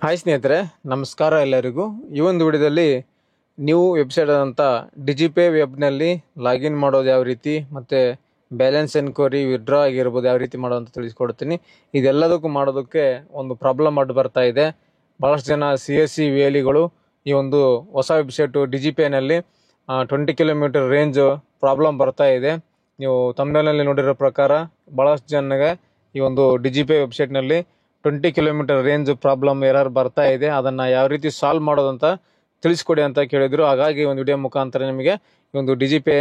Hi ಸ್ನೇಹಿತರೆ, ನಮಸ್ಕಾರ ಎಲ್ಲರಿಗೂ. ಈ ಒಂದು ವಿಡಿಯೋದಲ್ಲಿ ನೀವು ವೆಬ್ಸೈಟ್ ಆದಂಥ ಡಿಜಿಪೇ ವೆಬ್ನಲ್ಲಿ ಲಾಗಿನ್ ಮಾಡೋದು ಯಾವ ರೀತಿ ಮತ್ತು ಬ್ಯಾಲೆನ್ಸ್ ಎನ್ಕ್ವೈರಿ ವಿಡ್ರಾ ಆಗಿರ್ಬೋದು ಯಾವ ರೀತಿ ಮಾಡೋದು ಅಂತ ತಿಳಿಸ್ಕೊಡ್ತೀನಿ. ಇದೆಲ್ಲದಕ್ಕೂ ಮಾಡೋದಕ್ಕೆ ಒಂದು ಪ್ರಾಬ್ಲಮ್ ಅಡ್ಡು ಬರ್ತಾ ಇದೆ. ಭಾಳಷ್ಟು ಜನ CSC ವೇಲಿಗಳು ಈ ಒಂದು ಹೊಸ ವೆಬ್ಸೈಟು ಡಿಜಿಪೇನಲ್ಲಿ 20 ಕಿಲೋಮೀಟರ್ ರೇಂಜ್ ಪ್ರಾಬ್ಲಮ್ ಬರ್ತಾ ಇದೆ. ನೀವು ತಮಿಳ್ನಲ್ಲಿ ನೋಡಿರೋ ಪ್ರಕಾರ ಭಾಳಷ್ಟು ಜನಗೆ ಈ ಒಂದು ಡಿಜಿಪೇ ವೆಬ್ಸೈಟ್ನಲ್ಲಿ 20 ಕಿಲೋಮೀಟರ್ ರೇಂಜ್ ಪ್ರಾಬ್ಲಮ್ ಎರರ್ ಬರ್ತಾ ಇದೆ. ಅದನ್ನು ಯಾವ ರೀತಿ ಸಾಲ್ವ್ ಮಾಡೋದಂತ ತಿಳಿಸ್ಕೊಡಿ ಅಂತ ಕೇಳಿದ್ರು. ಹಾಗಾಗಿ ಒಂದು ವಿಡಿಯೋ ಮುಖಾಂತರ ನಿಮಗೆ ಈ ಒಂದು ಡಿಜಿಪೇ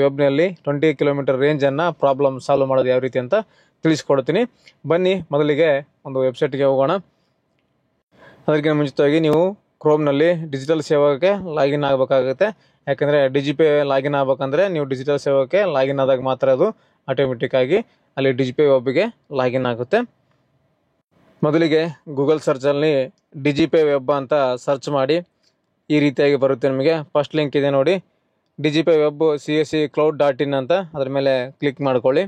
ವೆಬ್ನಲ್ಲಿ 20 ಕಿಲೋಮೀಟರ್ ರೇಂಜನ್ನು ಪ್ರಾಬ್ಲಮ್ ಸಾಲ್ವ್ ಮಾಡೋದು ಯಾವ ರೀತಿ ಅಂತ ತಿಳಿಸ್ಕೊಡ್ತೀನಿ. ಬನ್ನಿ ಮೊದಲಿಗೆ ಒಂದು ವೆಬ್ಸೈಟ್ಗೆ ಹೋಗೋಣ. ಅದಕ್ಕಿಂತ ಮುಂಚಿತವಾಗಿ ನೀವು ಕ್ರೋಮ್ನಲ್ಲಿ ಡಿಜಿಟಲ್ ಸೇವಾಕ್ಕೆ ಲಾಗಿನ್ ಆಗಬೇಕಾಗುತ್ತೆ. ಯಾಕಂದರೆ ಡಿಜಿಪೇ ಲಾಗಿನ್ ಆಗಬೇಕಂದ್ರೆ ನೀವು ಡಿಜಿಟಲ್ ಸೇವಾಕ್ಕೆ ಲಾಗಿನ್ ಆದಾಗ ಮಾತ್ರ ಅದು ಆಟೋಮೆಟಿಕ್ಕಾಗಿ ಅಲ್ಲಿ ಡಿಜಿಪೇ ವೆಬ್ಗೆ ಲಾಗಿನ್ ಆಗುತ್ತೆ. ಮೊದಲಿಗೆ ಗೂಗಲ್ ಸರ್ಚಲ್ಲಿ ಡಿಜಿಪೇ ವೆಬ್ ಅಂತ ಸರ್ಚ್ ಮಾಡಿ ಈ ರೀತಿಯಾಗಿ ಬರುತ್ತೆ. ನಿಮಗೆ ಫಸ್ಟ್ ಲಿಂಕ್ ಇದೆ ನೋಡಿ, ಡಿಜಿಪೇ ವೆಬ್ csccloud.in ಅಂತ. ಅದರ ಮೇಲೆ ಕ್ಲಿಕ್ ಮಾಡ್ಕೊಳ್ಳಿ.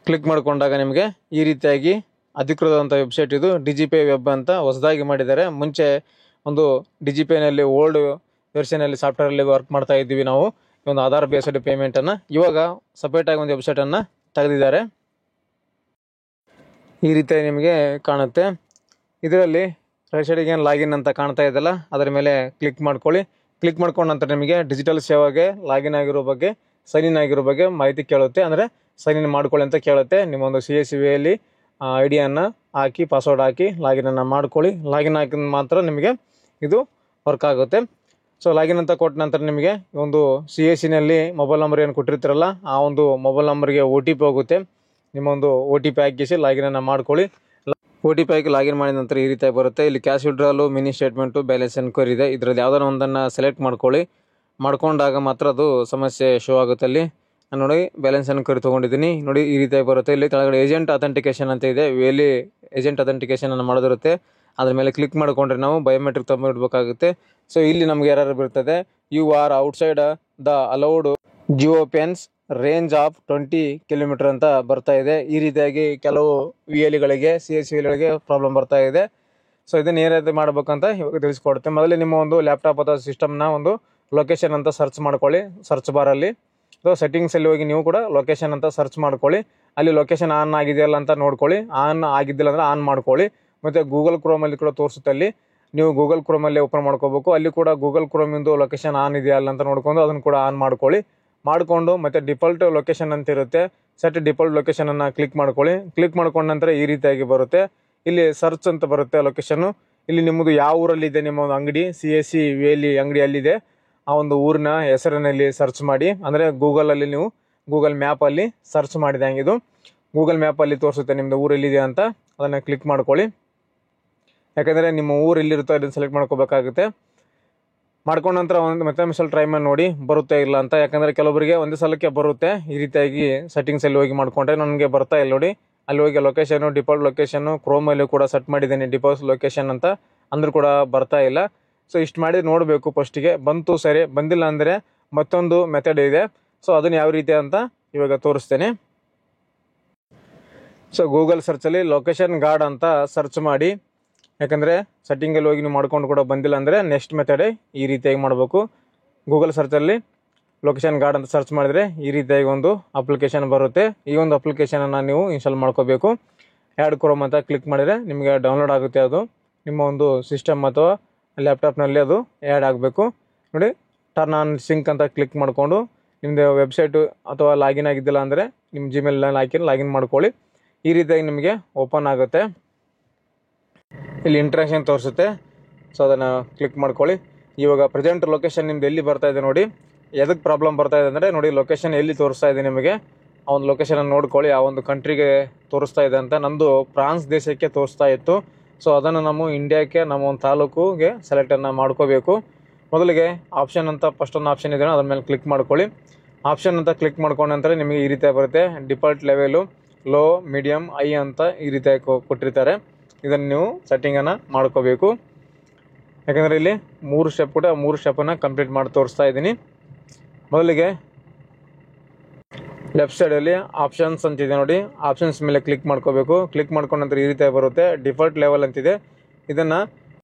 ಕ್ಲಿಕ್ ಮಾಡಿಕೊಂಡಾಗ ನಿಮಗೆ ಈ ರೀತಿಯಾಗಿ ಅಧಿಕೃತವಾದಂಥ ವೆಬ್ಸೈಟ್ ಇದು. ಡಿಜಿಪೇ ವೆಬ್ ಅಂತ ಹೊಸದಾಗಿ ಮಾಡಿದ್ದಾರೆ. ಮುಂಚೆ ಒಂದು ಡಿಜಿಪೇನಲ್ಲಿ ಓಲ್ಡ್ ವೆರ್ಷನಲ್ಲಿ ಸಾಫ್ಟ್ವೇರಲ್ಲಿ ವರ್ಕ್ ಮಾಡ್ತಾ ಇದ್ದೀವಿ ನಾವು, ಒಂದು ಆಧಾರ್ ಬೇಸ್ಡ್ ಪೇಮೆಂಟನ್ನು. ಇವಾಗ ಸಪ್ರೇಟಾಗಿ ಒಂದು ವೆಬ್ಸೈಟನ್ನು ತೆಗೆದಿದ್ದಾರೆ. ಈ ರೀತಿಯಾಗಿ ನಿಮಗೆ ಕಾಣುತ್ತೆ. ಇದರಲ್ಲಿ ರೈಟ್ ಸೈಡಿಗೆ ಏನು ಲಾಗಿನ್ ಅಂತ ಕಾಣ್ತಾ ಇದೆಯಲ್ಲ, ಅದರ ಮೇಲೆ ಕ್ಲಿಕ್ ಮಾಡ್ಕೊಳ್ಳಿ. ಕ್ಲಿಕ್ ಮಾಡ್ಕೊಂಡ ನಂತರ ನಿಮಗೆ ಡಿಜಿಟಲ್ ಸೇವೆಗೆ ಲಾಗಿನ್ ಆಗಿರೋ ಬಗ್ಗೆ, ಸೈನ್ ಇನ್ ಆಗಿರೋ ಬಗ್ಗೆ ಮಾಹಿತಿ ಕೇಳುತ್ತೆ. ಅಂದರೆ ಸೈನ್ ಇನ್ ಮಾಡ್ಕೊಳ್ಳಿ ಅಂತ ಕೇಳುತ್ತೆ. ನಿಮ್ಮೊಂದು CSC ವೇಲಿ ಐಡಿಯನ್ನು ಹಾಕಿ, ಪಾಸ್ವರ್ಡ್ ಹಾಕಿ ಲಾಗಿನನ್ನು ಮಾಡ್ಕೊಳ್ಳಿ. ಲಾಗಿನ್ ಹಾಕಿದ ಮಾತ್ರ ನಿಮಗೆ ಇದು ವರ್ಕ್ ಆಗುತ್ತೆ. ಸೊ ಲಾಗಿನ್ ಅಂತ ಕೊಟ್ಟ ನಂತರ ನಿಮಗೆ ಒಂದು CSCನಲ್ಲಿ ಮೊಬೈಲ್ ನಂಬರ್ ಏನು ಕೊಟ್ಟಿರ್ತೀರಲ್ಲ, ಆ ಒಂದು ಮೊಬೈಲ್ ನಂಬರ್ಗೆ OTP ಹೋಗುತ್ತೆ. ನಿಮ್ಮೊಂದು OTP ಹಾಕಿಸಿ ಲಾಗಿನನ್ನು ಮಾಡ್ಕೊಳ್ಳಿ. OTP ಹಾಕಿ ಲಾಗಿನ್ ಮಾಡಿದ ನಂತರ ಈ ರೀತಿಯಾಗಿ ಬರುತ್ತೆ. ಇಲ್ಲಿ cash withdrawal, mini statement, balance enquiry ಇದೆ. ಇದರಲ್ಲಿ ಯಾವುದಾದ್ರು ಒಂದನ್ನು ಸೆಲೆಕ್ಟ್ ಮಾಡ್ಕೊಳ್ಳಿ. ಮಾಡ್ಕೊಂಡಾಗ ಮಾತ್ರ ಅದು ಸಮಸ್ಯೆ ಶೋ ಆಗುತ್ತೆ. ಅಲ್ಲಿ ನಾನು ನೋಡಿ ಬ್ಯಾಲೆನ್ಸ್ ಎನ್ಕ್ವೈರಿ ತೊಗೊಂಡಿದ್ದೀನಿ. ನೋಡಿ ಈ ರೀತಿಯಾಗಿ ಬರುತ್ತೆ. ಇಲ್ಲಿ ಕೆಳಗಡೆ ಏಜೆಂಟ್ ಅಥೆಂಟಿಕೇಶನ್ ಅಂತ ಇದೆ. ವೇಲಿ ಏಜೆಂಟ್ ಅಥೆಂಟಿಕೇಶನನ್ನು ಮಾಡೋದಿರುತ್ತೆ. ಅದ್ರ ಮೇಲೆ ಕ್ಲಿಕ್ ಮಾಡಿಕೊಂಡ್ರೆ ನಾವು ಬಯೋಮೆಟ್ರಿಕ್ ತೊಗೊಂಡಿಡ್ಬೇಕಾಗುತ್ತೆ. ಸೊ ಇಲ್ಲಿ ನಮಗೆ ಯಾರು ಬರ್ತದೆ, you are outside the allowed geofence range of 20 kilometre ಅಂತ ಬರ್ತಾ ಇದೆ. ಈ ರೀತಿಯಾಗಿ ಕೆಲವು ವೇಲಿಗಳಿಗೆ CSC ವೇಲಿಗಳಿಗೆ ಪ್ರಾಬ್ಲಮ್ ಬರ್ತಾ ಇದೆ. ಸೊ ಇದನ್ನು ಏನು ರೀತಿ ಮಾಡ್ಬೇಕಂತ ಇವಾಗ ತಿಳಿಸ್ಕೊಡುತ್ತೆ. ಮೊದಲೇ ನಿಮ್ಮ ಒಂದು ಲ್ಯಾಪ್ಟಾಪ್ ಅಥವಾ ಸಿಸ್ಟಮ್ನ ಒಂದು ಲೊಕೇಶನ್ ಅಂತ ಸರ್ಚ್ ಮಾಡ್ಕೊಳ್ಳಿ. ಸರ್ಚ್ ಬಾರಲ್ಲಿ ಸೆಟ್ಟಿಂಗ್ಸಲ್ಲಿ ಹೋಗಿ ನೀವು ಕೂಡ ಲೊಕೇಶನ್ ಅಂತ ಸರ್ಚ್ ಮಾಡ್ಕೊಳ್ಳಿ. ಅಲ್ಲಿ ಲೊಕೇಶನ್ ಆನ್ ಆಗಿದೆಯಲ್ಲ ಅಂತ ನೋಡ್ಕೊಳ್ಳಿ. ಆನ್ ಆಗಿದ್ದಿಲ್ಲ ಅಂದರೆ ಆನ್ ಮಾಡ್ಕೊಳ್ಳಿ. ಮತ್ತು ಗೂಗಲ್ ಕ್ರೋಮಲ್ಲಿ ಕೂಡ ತೋರಿಸುತ್ತೆ. ಅಲ್ಲಿ ನೀವು ಗೂಗಲ್ ಕ್ರೋಮಲ್ಲಿ ಓಪನ್ ಮಾಡ್ಕೋಬೇಕು. ಅಲ್ಲಿ ಕೂಡ ಗೂಗಲ್ ಕ್ರೋಮಿಂದು ಲೊಕೇಶನ್ ಆನ್ ಇದೆಯಲ್ಲ ಅಂತ ನೋಡ್ಕೊಂಡು ಅದನ್ನು ಕೂಡ ಆನ್ ಮಾಡ್ಕೊಳ್ಳಿ. ಮಾಡಿಕೊಂಡು ಮತ್ತು ಡಿಫಾಲ್ಟ್ ಲೊಕೇಶನ್ ಅಂತ ಇರುತ್ತೆ, ಸೆಟ್ ಡಿಫಾಲ್ಟ್ ಲೊಕೇಶನನ್ನು ಕ್ಲಿಕ್ ಮಾಡ್ಕೊಳ್ಳಿ. ಕ್ಲಿಕ್ ಮಾಡ್ಕೊಂಡ ನಂತರ ಈ ರೀತಿಯಾಗಿ ಬರುತ್ತೆ. ಇಲ್ಲಿ ಸರ್ಚ್ ಅಂತ ಬರುತ್ತೆ ಲೊಕೇಶನ್ನು. ಇಲ್ಲಿ ನಿಮ್ಮದು ಯಾವ ಊರಲ್ಲಿದೆ ನಿಮ್ಮ ಒಂದು ಅಂಗಡಿ, CSC ವೇಲಿ ಅಂಗಡಿ ಅಲ್ಲಿದೆ, ಆ ಒಂದು ಊರಿನ ಹೆಸರಿನಲ್ಲಿ ಸರ್ಚ್ ಮಾಡಿ. ಅಂದರೆ ಗೂಗಲಲ್ಲಿ ನೀವು ಗೂಗಲ್ ಮ್ಯಾಪಲ್ಲಿ ಸರ್ಚ್ ಮಾಡಿದಂಗೆ ಇದು ಗೂಗಲ್ ಮ್ಯಾಪಲ್ಲಿ ತೋರಿಸುತ್ತೆ ನಿಮ್ಮದು ಊರೆಲ್ಲಿದೆ ಅಂತ. ಅದನ್ನು ಕ್ಲಿಕ್ ಮಾಡ್ಕೊಳ್ಳಿ. ಯಾಕಂದರೆ ನಿಮ್ಮ ಊರು ಎಲ್ಲಿರುತ್ತೋ ಅದನ್ನು ಸೆಲೆಕ್ಟ್ ಮಾಡ್ಕೋಬೇಕಾಗುತ್ತೆ. ಮಾಡ್ಕೊಂಡ ನಂತರ ಮತ್ತೆ ಮಿಸಲ್ ಟ್ರೈ ಮಾಡಿ ನೋಡಿ ಬರುತ್ತೆ ಇಲ್ಲ ಅಂತ. ಯಾಕಂದರೆ ಕೆಲವರಿಗೆ ಒಂದೇ ಸಲಕ್ಕೆ ಬರುತ್ತೆ. ಈ ರೀತಿಯಾಗಿ ಸೆಟ್ಟಿಂಗ್ಸಲ್ಲಿ ಹೋಗಿ ಮಾಡಿಕೊಂಡ್ರೆ ನನಗೆ ಬರ್ತಾ ಇಲ್ಲ ನೋಡಿ. ಅಲ್ಲಿ ಹೋಗಿ ಲೊಕೇಶನು, ಡಿಫಾಲ್ಟ್ ಲೊಕೇಶನ್ನು ಕ್ರೋಮಲ್ಲಿ ಕೂಡ ಸೆಟ್ ಮಾಡಿದ್ದೀನಿ ಡಿಫಾಲ್ಟ್ ಲೊಕೇಶನ್ ಅಂತ, ಅಂದರೂ ಕೂಡ ಬರ್ತಾ ಇಲ್ಲ. ಸೊ ಇಷ್ಟು ಮಾಡಿ ನೋಡಬೇಕು. ಫಸ್ಟಿಗೆ ಬಂತು ಸರಿ, ಬಂದಿಲ್ಲ ಅಂದರೆ ಮತ್ತೊಂದು ಮೆಥಡ್ ಇದೆ. ಸೊ ಅದನ್ನು ಯಾವ ರೀತಿ ಅಂತ ಇವಾಗ ತೋರಿಸ್ತೇನೆ. ಸೊ ಗೂಗಲ್ ಸರ್ಚಲ್ಲಿ ಲೊಕೇಶನ್ ಗಾರ್ಡ್ ಅಂತ ಸರ್ಚ್ ಮಾಡಿ. ಯಾಕಂದರೆ ಸೆಟ್ಟಿಂಗಲ್ಲಿ ಹೋಗಿ ನೀವು ಮಾಡ್ಕೊಂಡು ಕೂಡ ಬಂದಿಲ್ಲ ಅಂದರೆ ನೆಕ್ಸ್ಟ್ ಮೆಥಡೇ ಈ ರೀತಿಯಾಗಿ ಮಾಡಬೇಕು. ಗೂಗಲ್ ಸರ್ಚಲ್ಲಿ ಲೊಕೇಶನ್ ಗಾರ್ಡ್ ಅಂತ ಸರ್ಚ್ ಮಾಡಿದರೆ ಈ ರೀತಿಯಾಗಿ ಒಂದು ಅಪ್ಲಿಕೇಶನ್ ಬರುತ್ತೆ. ಈ ಒಂದು ಅಪ್ಲಿಕೇಶನನ್ನು ನೀವು ಇನ್ಸ್ಟಾಲ್ ಮಾಡ್ಕೋಬೇಕು. ಆ್ಯಡ್ ಕ್ರೋಮ್ ಅಂತ ಕ್ಲಿಕ್ ಮಾಡಿದರೆ ನಿಮಗೆ ಡೌನ್ಲೋಡ್ ಆಗುತ್ತೆ. ಅದು ನಿಮ್ಮ ಒಂದು ಸಿಸ್ಟಮ್ ಅಥವಾ ಲ್ಯಾಪ್ಟಾಪ್ನಲ್ಲಿ ಅದು ಆ್ಯಡ್ ಆಗಬೇಕು. ನೋಡಿ, ಟರ್ನ್ ಆನ್ ಸಿಂಕ್ ಅಂತ ಕ್ಲಿಕ್ ಮಾಡಿಕೊಂಡು ನಿಮ್ಮದು ವೆಬ್ಸೈಟು ಅಥವಾ ಲಾಗಿನ್ ಆಗಿದ್ದಿಲ್ಲ ಅಂದರೆ ನಿಮ್ಮ ಜಿಮೇಲ್ನಲ್ಲಿ ಹಾಕಿ ಲಾಗಿನ್ ಮಾಡ್ಕೊಳ್ಳಿ. ಈ ರೀತಿಯಾಗಿ ನಿಮಗೆ ಓಪನ್ ಆಗುತ್ತೆ. ಇಲ್ಲಿ ಇಂಟ್ರಾಕ್ಷನ್ ತೋರಿಸುತ್ತೆ. ಸೊ ಅದನ್ನು ಕ್ಲಿಕ್ ಮಾಡ್ಕೊಳ್ಳಿ. ಇವಾಗ ಪ್ರೆಸೆಂಟ್ ಲೊಕೇಶನ್ ನಿಮ್ದು ಎಲ್ಲಿ ಬರ್ತಾ ಇದೆ ನೋಡಿ. ಎದಕ್ಕೆ ಪ್ರಾಬ್ಲಮ್ ಬರ್ತಾ ಇದೆ ಅಂದರೆ ನೋಡಿ, ಲೊಕೇಶನ್ ಎಲ್ಲಿ ತೋರಿಸ್ತಾ ಇದೆ ನಿಮಗೆ, ಆ ಒಂದು ಲೊಕೇಶನನ್ನು ನೋಡ್ಕೊಳ್ಳಿ. ಆ ಒಂದು ಕಂಟ್ರಿಗೆ ತೋರಿಸ್ತಾ ಇದೆ ಅಂತ. ನಮ್ಮದು ಫ್ರಾನ್ಸ್ ದೇಶಕ್ಕೆ ತೋರಿಸ್ತಾ ಇತ್ತು. ಸೊ ಅದನ್ನು ನಾವು ಇಂಡಿಯಾಕ್ಕೆ ನಮ್ಮ ಒಂದು ತಾಲೂಕಿಗೆ ಸೆಲೆಕ್ಟನ್ನು ಮಾಡ್ಕೋಬೇಕು. ಮೊದಲಿಗೆ ಆಪ್ಷನ್ ಅಂತ ಫಸ್ಟ್ ಒಂದು ಆಪ್ಷನ್ ಇದೆ, ಅದ್ರ ಮೇಲೆ ಕ್ಲಿಕ್ ಮಾಡ್ಕೊಳ್ಳಿ. ಆಪ್ಷನ್ ಅಂತ ಕ್ಲಿಕ್ ಮಾಡ್ಕೊಂಡ ನಂತರ ನಿಮಗೆ ಈ ರೀತಿಯಾಗಿ ಬರುತ್ತೆ. Default level, low, medium, high ಅಂತ ಈ ರೀತಿಯಾಗಿ ಕೊಟ್ಟಿರ್ತಾರೆ. ಇದನ್ನು ನೀವು ಸೆಟ್ಟಿಂಗನ್ನು ಮಾಡ್ಕೋಬೇಕು. ಯಾಕಂದರೆ ಇಲ್ಲಿ 3 ಸ್ಟೆಪ್ ಕೂಡ 3 ಸ್ಟೆಪ್ಪನ್ನು ಕಂಪ್ಲೀಟ್ ಮಾಡಿ ತೋರಿಸ್ತಾ ಇದ್ದೀನಿ. ಮೊದಲಿಗೆ ಲೆಫ್ಟ್ ಸೈಡಲ್ಲಿ ಆಪ್ಷನ್ಸ್ ಅಂತಿದೆ ನೋಡಿ, ಆಪ್ಷನ್ಸ್ ಮೇಲೆ ಕ್ಲಿಕ್ ಮಾಡ್ಕೋಬೇಕು. ಕ್ಲಿಕ್ ಮಾಡ್ಕೊಂಡ ನಂತರ ಈ ರೀತಿ ಬರುತ್ತೆ. ಡಿಫಾಲ್ಟ್ ಲೆವೆಲ್ ಅಂತಿದೆ, ಇದನ್ನು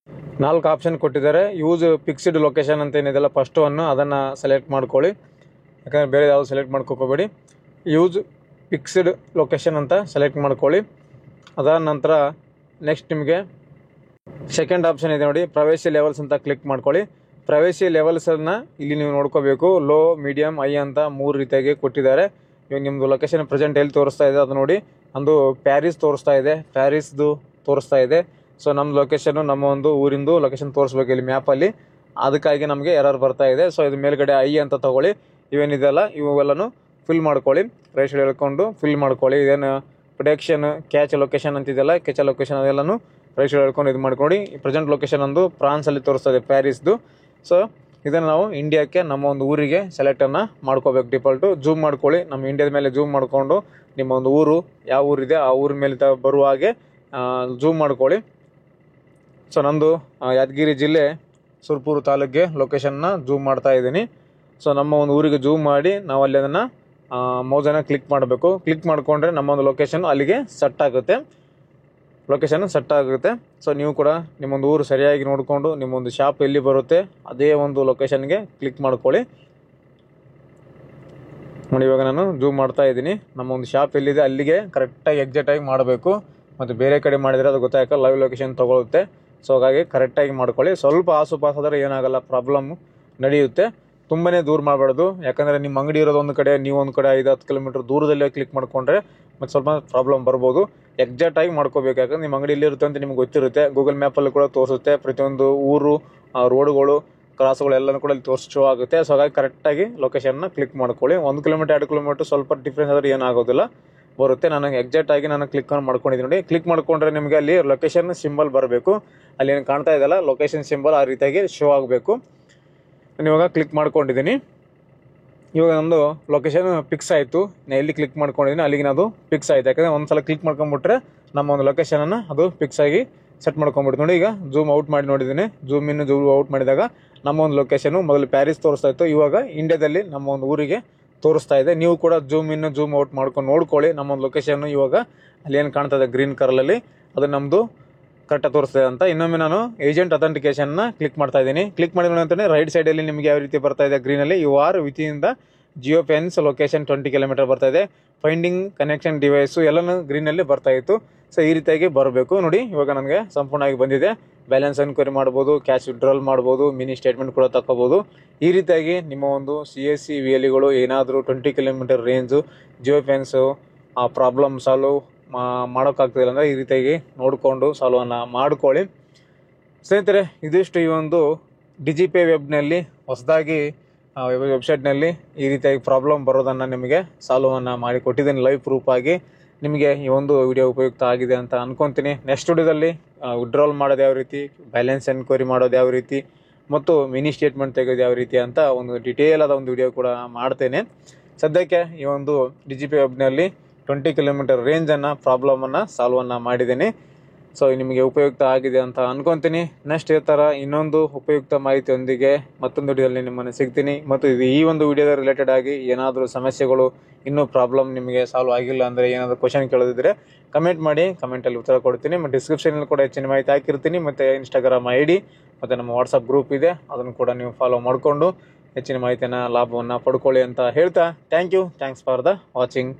4 ಆಪ್ಷನ್ ಕೊಟ್ಟಿದ್ದಾರೆ. ಯೂಸ್ ಫಿಕ್ಸ್ಡ್ ಲೊಕೇಶನ್ ಅಂತ ಏನಿದೆಲ್ಲ ಫಸ್ಟ್ ಒನ್ ಅದನ್ನು ಸೆಲೆಕ್ಟ್ ಮಾಡ್ಕೊಳ್ಳಿ, ಯಾಕಂದರೆ ಬೇರೆ ಯಾವುದು ಸೆಲೆಕ್ಟ್ ಮಾಡ್ಕೋಬೇಡಿ. ಯೂಸ್ ಫಿಕ್ಸ್ಡ್ ಲೊಕೇಶನ್ ಅಂತ ಸೆಲೆಕ್ಟ್ ಮಾಡ್ಕೊಳ್ಳಿ. ಅದಾದ ನಂತರ ನೆಕ್ಸ್ಟ್ ನಿಮಗೆ ಸೆಕೆಂಡ್ ಆಪ್ಷನ್ ಇದೆ ನೋಡಿ, ಪ್ರೈವಸಿ ಲೆವೆಲ್ಸ್ ಅಂತ ಕ್ಲಿಕ್ ಮಾಡ್ಕೊಳ್ಳಿ. ಪ್ರೈವಸಿ ಲೆವೆಲ್ಸನ್ನು ಇಲ್ಲಿ ನೀವು ನೋಡ್ಕೋಬೇಕು. ಲೋ, ಮೀಡಿಯಮ್, ಹೈ ಅಂತ 3 ರೀತಿಯಾಗಿ ಕೊಟ್ಟಿದ್ದಾರೆ. ಇವಾಗ ನಿಮ್ಮದು ಲೊಕೇಶನ್ ಪ್ರೆಸೆಂಟ್ ಎಲ್ಲಿ ತೋರಿಸ್ತಾ ಇದೆ ಅದು ನೋಡಿ. ಒಂದು ಪ್ಯಾರಿಸ್ ತೋರಿಸ್ತಾ ಇದೆ, ಪ್ಯಾರಿಸ್ದು ತೋರಿಸ್ತಾ ಇದೆ. ಸೊ ನಮ್ಮ ಲೊಕೇಶನ್ನು ನಮ್ಮ ಒಂದು ಊರಿಂದು ಲೊಕೇಶನ್ ತೋರಿಸ್ಬೇಕು ಇಲ್ಲಿ ಮ್ಯಾಪಲ್ಲಿ, ಅದಕ್ಕಾಗಿ ನಮಗೆ ಎರರ್ ಬರ್ತಾ ಇದೆ. ಸೊ ಇದು ಮೇಲ್ಗಡೆ ಐ ಅಂತ ತೊಗೊಳ್ಳಿ. ಇವೇನಿದೆಲ್ಲ ಇವೆಲ್ಲನೂ ಫಿಲ್ ಮಾಡ್ಕೊಳ್ಳಿ, ರೈಟ್ ಸೈಡ್ ಹೇಳ್ಕೊಂಡು ಫಿಲ್ ಮಾಡ್ಕೊಳ್ಳಿ. ಇದೇನು ಪ್ರೊಡಕ್ಷನ್ ಕ್ಯಾಚ್ ಲೊಕೇಶನ್ ಅಂತಿದೆಯಲ್ಲ, ಕ್ಯಾಚ್ ಲೊಕೇಶನ್ ಅದೆಲ್ಲನೂ ರೈಟ್ ಸೈಡ್ ಹೇಳ್ಕೊಂಡು ಇದು ಮಾಡ್ಕೊಂಡು. ಈ ಪ್ರೆಸೆಂಟ್ ಲೊಕೇಶನ್ ಒಂದು ಫ್ರಾನ್ಸಲ್ಲಿ ತೋರಿಸ್ತಾ ಇದೆ, ಪ್ಯಾರಿಸ್ದು. ಸೊ ಇದನ್ನು ನಾವು ಇಂಡಿಯಾಕ್ಕೆ ನಮ್ಮ ಒಂದು ಊರಿಗೆ ಸೆಲೆಕ್ಟನ್ನು ಮಾಡ್ಕೋಬೇಕು. ಡಿಫಾಲ್ಟು ಜೂಮ್ ಮಾಡ್ಕೊಳ್ಳಿ, ನಮ್ಮ ಇಂಡಿಯಾದ ಮೇಲೆ ಜೂಮ್ ಮಾಡಿಕೊಂಡು ನಿಮ್ಮ ಒಂದು ಊರು ಯಾವ ಊರಿದೆ ಆ ಊರ ಮೇಲೆ ಬರುವ ಹಾಗೆ ಜೂಮ್ ಮಾಡ್ಕೊಳ್ಳಿ. ಸೊ ನಂದು ಯಾದಗಿರಿ ಜಿಲ್ಲೆ ಸುರಪುರ ತಾಲೂಕಿಗೆ ಲೊಕೇಶನ್ನ ಜೂಮ್ ಮಾಡ್ತಾ ಇದ್ದೀನಿ. ಸೊ ನಮ್ಮ ಒಂದು ಊರಿಗೆ ಜೂಮ್ ಮಾಡಿ ನಾವು ಅಲ್ಲಿ ಅದನ್ನು ಮೌಸನ್ನು ಕ್ಲಿಕ್ ಮಾಡಬೇಕು. ಕ್ಲಿಕ್ ಮಾಡಿಕೊಂಡ್ರೆ ನಮ್ಮ ಒಂದು ಲೊಕೇಶನ್ ಅಲ್ಲಿಗೆ ಸೆಟ್ ಆಗುತ್ತೆ, ಲೊಕೇಶನ್ ಸೆಟ್ ಆಗುತ್ತೆ. ಸೊ ನೀವು ಕೂಡ ನಿಮ್ಮೊಂದು ಊರು ಸರಿಯಾಗಿ ನೋಡಿಕೊಂಡು ನಿಮ್ಮೊಂದು ಶಾಪ್ ಎಲ್ಲಿ ಬರುತ್ತೆ ಅದೇ ಒಂದು ಲೊಕೇಶನ್ಗೆ ಕ್ಲಿಕ್ ಮಾಡ್ಕೊಳ್ಳಿ. ನೋಡಿ ಇವಾಗ ನಾನು ಜೂಮ್ ಮಾಡ್ತಾ ಇದ್ದೀನಿ. ನಮ್ಮ ಒಂದು ಶಾಪ್ ಎಲ್ಲಿದೆ ಅಲ್ಲಿಗೆ ಕರೆಕ್ಟಾಗಿ ಎಕ್ಸಾಕ್ಟಾಗಿ ಮಾಡಬೇಕು. ಮತ್ತು ಬೇರೆ ಕಡೆ ಮಾಡಿದರೆ ಅದು ಗೊತ್ತಾಗಲ್ಲ, ಲೈವ್ ಲೊಕೇಶನ್ ತೊಗೊಳುತ್ತೆ. ಸೊ ಹಾಗಾಗಿ ಕರೆಕ್ಟಾಗಿ ಮಾಡ್ಕೊಳ್ಳಿ. ಸ್ವಲ್ಪ ಆಸುಪಾಸಾದರೆ ಏನಾಗಲ್ಲ, ಪ್ರಾಬ್ಲಮ್ ನಡೆಯುತ್ತೆ. ತುಂಬಾ ದೂರ ಮಾಡಬಾರ್ದು, ಯಾಕಂದರೆ ನಿಮ್ಮ ಅಂಗಡಿ ಇರೋದು ಒಂದು ಕಡೆ, ನೀವು ಒಂದು ಕಡೆ 5-10 ಕಿಲೋಮೀಟರ್ ದೂರದಲ್ಲೇ ಕ್ಲಿಕ್ ಮಾಡಿಕೊಂಡ್ರೆ ಮತ್ತು ಸ್ವಲ್ಪ ಪ್ರಾಬ್ಲಮ್ ಬರ್ಬೋದು. ಎಕ್ಸಾಕ್ಟಾಗಿ ಮಾಡ್ಕೋಬೇಕು, ಯಾಕಂದ್ರೆ ನಿಮ್ಮ ಅಂಗಡಿ ಇಲ್ಲಿರುತ್ತೆ ಅಂತ ನಿಮ್ಗೆ ಗೊತ್ತಿರುತ್ತೆ. ಗೂಗಲ್ ಮ್ಯಾಪಲ್ಲಿ ಕೂಡ ತೋರಿಸುತ್ತೆ, ಪ್ರತಿಯೊಂದು ಊರು ರೋಡ್ಗಳು ಕ್ರಾಸ್ಗಳು ಎಲ್ಲನೂ ಕೂಡ ಇಲ್ಲಿ ಶೋ ಆಗುತ್ತೆ. ಸೊ ಹಾಗಾಗಿ ಕರೆಕ್ಟಾಗಿ ಲೊಕೇಶನ್ನ ಕ್ಲಿಕ್ ಮಾಡ್ಕೊಳ್ಳಿ. 1 ಕಿಲೋಮೀಟರ್ 2 ಕಿಲೋಮೀಟರ್ ಸ್ವಲ್ಪ ಡಿಫ್ರೆನ್ಸ್ ಆದರೆ ಏನಾಗೋದಿಲ್ಲ, ಬರುತ್ತೆ. ನಾನು ಎಕ್ಸಾಕ್ಟಾಗಿ ನಾನು ಕ್ಲಿಕ್ ಮಾಡ್ಕೊಂಡಿದ್ದೀನಿ ನೋಡಿ. ಕ್ಲಿಕ್ ಮಾಡ್ಕೊಂಡ್ರೆ ನಿಮಗೆ ಅಲ್ಲಿ ಲೊಕೇಶನ್ ಸಿಂಬಲ್ ಬರಬೇಕು. ಅಲ್ಲಿ ಏನು ಕಾಣ್ತಾ ಇದೆಯಲ್ಲ ಲೊಕೇಶನ್ ಸಿಂಬಲ್, ಆ ರೀತಿಯಾಗಿ ಶೋ ಆಗಬೇಕು. ನಾನು ಇವಾಗ ಕ್ಲಿಕ್ ಮಾಡ್ಕೊಂಡಿದ್ದೀನಿ. ಇವಾಗ ನಮ್ಮದು ಲೊಕೇಶನ್ ಫಿಕ್ಸ್ ಆಯಿತು. ನಾನು ಎಲ್ಲಿ ಕ್ಲಿಕ್ ಮಾಡ್ಕೊಂಡಿದ್ದೀನಿ ಅಲ್ಲಿಗೆ ಅದು ಫಿಕ್ಸ್ ಆಯಿತು. ಯಾಕಂದರೆ ಒಂದು ಸಲ ಕ್ಲಿಕ್ ಮಾಡ್ಕೊಂಬಿಟ್ರೆ ನಮ್ಮ ಒಂದು ಲೊಕೇಶನನ್ನು ಅದು ಫಿಕ್ಸ್ ಆಗಿ ಸೆಟ್ ಮಾಡ್ಕೊಂಬಿಡ್ತು ನೋಡಿ. ಈಗ ಜೂಮ್ ಔಟ್ ಮಾಡಿ ನೋಡಿದ್ದೀನಿ, ಜೂಮ್ ಇನ್ನು ಜೂಮ್ ಔಟ್ ಮಾಡಿದಾಗ ನಮ್ಮ ಒಂದು ಲೊಕೇಶನು ಮೊದಲು ಪ್ಯಾರಿಸ್ ತೋರಿಸ್ತಾ ಇತ್ತು, ಇವಾಗ ಇಂಡಿಯಾದಲ್ಲಿ ನಮ್ಮ ಒಂದು ಊರಿಗೆ ತೋರಿಸ್ತಾ ಇದೆ. ನೀವು ಕೂಡ ಜೂಮ್ ಇನ್ನು ಜೂಮ್ ಔಟ್ ಮಾಡ್ಕೊಂಡು ನೋಡ್ಕೊಳ್ಳಿ. ನಮ್ಮ ಒಂದು ಲೊಕೇಶನ್ ಇವಾಗ ಅಲ್ಲಿ ಏನು ಕಾಣ್ತಾ ಇದೆ ಗ್ರೀನ್ ಕಲರಲ್ಲಿ, ಅದು ನಮ್ಮದು ಕರೆಕ್ಟಾಗಿ ತೋರಿಸ್ತದೆ ಅಂತ. ಇನ್ನೊಮ್ಮೆ ನಾನು ಏಜೆಂಟ್ ಅಥೆಂಟಿಕೇಶನ್ನ ಕ್ಲಿಕ್ ಮಾಡ್ತಾ ಇದ್ದೀನಿ. ಕ್ಲಿಕ್ ಮಾಡಿದ ನಂತರ ರೈಟ್ ಸೈಡಲ್ಲಿ ನಿಮಗೆ ಯಾವ ರೀತಿ ಬರ್ತಾ ಇದೆ ಗ್ರೀನಲ್ಲಿ, you are within the geofence location 20 kilometre ಬರ್ತಾ ಇದೆ. ಫೈಂಡಿಂಗ್ ಕನೆಕ್ಷನ್ ಡಿವೈಸು ಎಲ್ಲನೂ ಗ್ರೀನಲ್ಲಿ ಬರ್ತಾ ಇತ್ತು. ಸೊ ಈ ರೀತಿಯಾಗಿ ಬರಬೇಕು ನೋಡಿ. ಇವಾಗ ನನಗೆ ಸಂಪೂರ್ಣವಾಗಿ ಬಂದಿದೆ. ಬ್ಯಾಲೆನ್ಸ್ ಎನ್ಕ್ವೈರಿ ಮಾಡ್ಬೋದು, ಕ್ಯಾಶ್ ವಿಡ್ರಾಲ್ ಮಾಡ್ಬೋದು, ಮಿನಿ ಸ್ಟೇಟ್ಮೆಂಟ್ ಕೂಡ ತಗೋಬೋದು. ಈ ರೀತಿಯಾಗಿ ನಿಮ್ಮ ಒಂದು CSC VLEಗಳು ಏನಾದರೂ 20 ಕಿಲೋಮೀಟರ್ ರೇಂಜು ಜಿಯೋ ಫೆನ್ಸು ಆ ಪ್ರಾಬ್ಲಮ್ ಸಾಲ್ವ್ ಮಾಡೋಕ್ಕಾಗ್ತಿಲ್ಲ ಅಂದರೆ ಈ ರೀತಿಯಾಗಿ ನೋಡಿಕೊಂಡು ಸಾಲ್ವನ್ನು ಮಾಡ್ಕೊಳ್ಳಿ. ಸ್ನೇಹಿತರೆ, ಇದಿಷ್ಟು ಈ ಒಂದು ಡಿಜಿಪೇ ವೆಬ್ನಲ್ಲಿ ಹೊಸದಾಗಿ ವೆಬ್ಸೈಟ್ನಲ್ಲಿ ಈ ರೀತಿಯಾಗಿ ಪ್ರಾಬ್ಲಮ್ ಬರೋದನ್ನು ನಿಮಗೆ ಸಾಲ್ವನ್ನು ಮಾಡಿ ಕೊಟ್ಟಿದ್ದೀನಿ ಲೈವ್ ಪ್ರೂಫ್ ಆಗಿ. ನಿಮಗೆ ಈ ಒಂದು ವಿಡಿಯೋ ಉಪಯುಕ್ತ ಆಗಿದೆ ಅಂತ ಅನ್ಕೊತೀನಿ. ನೆಕ್ಸ್ಟ್ ವಿಡಿಯೋದಲ್ಲಿ ವಿಡ್ರಾಲ್ ಮಾಡೋದು ಯಾವ ರೀತಿ, ಬ್ಯಾಲೆನ್ಸ್ ಎನ್ಕ್ವೈರಿ ಮಾಡೋದು ಯಾವ ರೀತಿ ಮತ್ತು ಮಿನಿ ಸ್ಟೇಟ್ಮೆಂಟ್ ತೆಗೆಯೋದು ಯಾವ ರೀತಿ ಅಂತ ಒಂದು ಡಿಟೇಲ್ ಆದ ಒಂದು ವಿಡಿಯೋ ಕೂಡ ಮಾಡ್ತೇನೆ. ಸದ್ಯಕ್ಕೆ ಈ ಒಂದು ಡಿಜಿಪೇ ವೆಬ್ನಲ್ಲಿ 20 ಕಿಲೋಮೀಟರ್ ರೇಂಜನ್ನು ಪ್ರಾಬ್ಲಮನ್ನು ಸಾಲ್ವನ್ನು ಮಾಡಿದ್ದೀನಿ. ಸೊ ನಿಮಗೆ ಉಪಯುಕ್ತ ಆಗಿದೆ ಅಂತ ಅನ್ಕೊತೀನಿ. ನೆಕ್ಸ್ಟ್ ಈ ಥರ ಇನ್ನೊಂದು ಉಪಯುಕ್ತ ಮಾಹಿತಿಯೊಂದಿಗೆ ಮತ್ತೊಂದು ವಿಡಿಯೋದಲ್ಲಿ ನಿಮ್ಮನ್ನು ಸಿಗ್ತೀನಿ. ಮತ್ತು ಈ ಒಂದು ವಿಡಿಯೋದ ರಿಲೇಟೆಡ್ ಆಗಿ ಏನಾದರೂ ಸಮಸ್ಯೆಗಳು ಇನ್ನೂ ಪ್ರಾಬ್ಲಮ್ ನಿಮಗೆ ಸಾಲ್ವ್ ಆಗಿಲ್ಲ ಅಂದರೆ ಏನಾದರೂ ಕ್ವಶನ್ ಕೇಳೋದಿದ್ರೆ ಕಮೆಂಟ್ ಮಾಡಿ, ಕಮೆಂಟಲ್ಲಿ ಉತ್ತರ ಕೊಡ್ತೀನಿ. ಮತ್ತು ಡಿಸ್ಕ್ರಿಪ್ಷನಲ್ಲಿ ಕೂಡ ಹೆಚ್ಚಿನ ಮಾಹಿತಿ ಹಾಕಿರ್ತೀನಿ. ಮತ್ತು ಇನ್ಸ್ಟಾಗ್ರಾಮ್ ID ಮತ್ತು ನಮ್ಮ ವಾಟ್ಸಪ್ ಗ್ರೂಪ್ ಇದೆ, ಅದನ್ನು ಕೂಡ ನೀವು ಫಾಲೋ ಮಾಡಿಕೊಂಡು ಹೆಚ್ಚಿನ ಮಾಹಿತಿಯನ್ನು ಲಾಭವನ್ನು ಪಡ್ಕೊಳ್ಳಿ ಅಂತ ಹೇಳ್ತಾ ಥ್ಯಾಂಕ್ಸ್ ಫಾರ್ ದ ವಾಚಿಂಗ್.